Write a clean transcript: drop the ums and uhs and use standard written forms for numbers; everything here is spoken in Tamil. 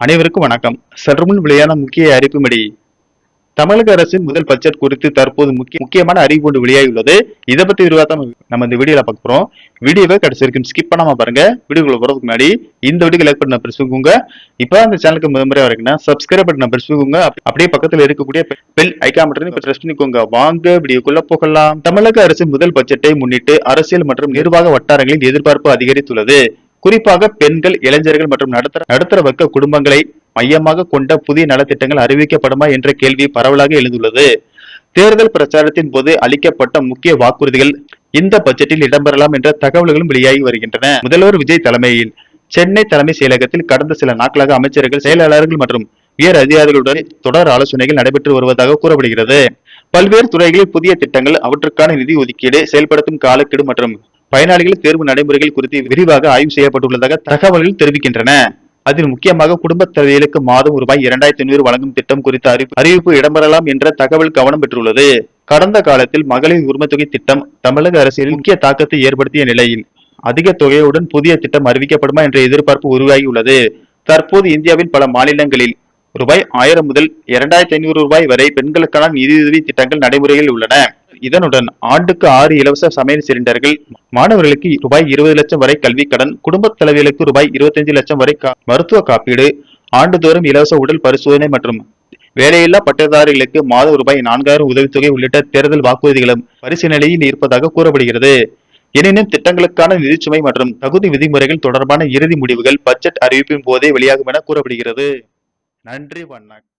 அனைவருக்கும் வணக்கம். சற்றுமுன் வெளியான முக்கிய அறிவிப்புப்படி தமிழக அரசின் முதல் பட்ஜெட் குறித்து தற்போது முக்கியமான அறிவிப்பு ஒன்று வெளியாகியுள்ளது. இதை பத்தி விரிவாக நம்ம இந்த வீடியோல பார்க்க போறோம். வீடியோவை கடைசி வரைக்கும் ஸ்கிப் பண்ணாம பாருங்க. வீடியோக்குள்ள போறதுக்கு முன்னாடி இந்த வீடியோ லைக் பண்ண பிரஸ் பண்ணுங்க. இப்போ அந்த சேனலுக்கு முதன்முறையா வரீங்கன்னா சப்ஸ்கிரைப் பண்ண பிரஸ் பண்ணுங்க. அப்படியே பக்கத்துல இருக்கக்கூடிய பெல் ஐகான் பட்டனை பிரஸ் பண்ணிக்கோங்க. வாங்க வீடியோக்குள்ள போகலாம். தமிழக அரசின் முதல் பட்ஜெட்டை முன்னிட்டு அரசியல் மற்றும் நிர்வாக வட்டாரங்களில் எதிர்பார்ப்பு அதிகரித்துள்ளது. குறிப்பாக பெண்கள், இளைஞர்கள் மற்றும் நடுத்தர வர்க்க குடும்பங்களை மையமாக கொண்ட புதிய நலத்திட்டங்கள் அறிவிக்கப்படுமா என்ற கேள்வி பரவலாக எழுந்துள்ளது. தேர்தல் பிரச்சாரத்தின் போது அளிக்கப்பட்ட முக்கிய வாக்குறுதிகள் இந்த பட்ஜெட்டில் இடம்பெறலாம் என்ற தகவல்களும் வெளியாகி வருகின்றன. முதல்வர் விஜய் தலைமையில் சென்னை தலைமை செயலகத்தில் கடந்த சில நாட்களாக அமைச்சர்கள், செயலாளர்கள் மற்றும் உயர் அதிகாரிகளுடன் தொடர் ஆலோசனைகள் நடைபெற்று வருவதாக கூறப்படுகிறது. பல்வேறு துறைகளில் புதிய திட்டங்கள், அவற்றுக்கான நிதி ஒதுக்கீடு, செயல்படுத்தும் காலக்கெடு மற்றும் பயனாளிகள் தேர்வு நடைமுறைகள் குறித்து விரிவாக ஆய்வு செய்யப்பட்டுள்ளதாக தகவல்கள் தெரிவிக்கின்றன. அதில் முக்கியமாக குடும்பத் தலைவிகளுக்கு மாதம் ரூபாய் 2500 வழங்கும் திட்டம் குறித்த அறிவிப்பு இடம்பெறலாம் என்ற தகவல் கவனம் பெற்றுள்ளது. கடந்த காலத்தில் மகளிர் உரிமைத்தொகை திட்டம் தமிழக அரசியலில் முக்கிய தாக்கத்தை ஏற்படுத்திய நிலையில் அதிக தொகையுடன் புதிய திட்டம் அறிவிக்கப்படுமா என்ற எதிர்பார்ப்பு உருவாகியுள்ளது. தற்போது இந்தியாவின் பல மாநிலங்களில் ரூபாய் 1000 முதல் 2500 ரூபாய் வரை பெண்களுக்கான நிதியுதவி திட்டங்கள் நடைமுறையில் உள்ளன. இதனுடன் ஆண்டுக்கு 6 இலவச சமையல் சிலிண்டர்கள், மாணவர்களுக்கு ரூபாய் 20 லட்சம் வரை கல்வி கடன், குடும்ப தலைவிகளுக்கு ரூபாய் 25 லட்சம் வரை மருத்துவ காப்பீடு, ஆண்டுதோறும் இலவச உடல் பரிசோதனை மற்றும் வேலையில்லா பட்டதாரிகளுக்கு மாதம் ரூபாய் 4000 உதவித்தொகை உள்ளிட்ட தேர்தல் வாக்குறுதிகளும் பரிசீலனையில் இருப்பதாக கூறப்படுகிறது. எனினும் திட்டங்களுக்கான நிதிச்சுமை மற்றும் தகுதி விதிமுறைகள் தொடர்பான இறுதி முடிவுகள் பட்ஜெட் அறிவிப்பின் போதே வெளியாகும் என கூறப்படுகிறது. நன்றி, வணக்கம்.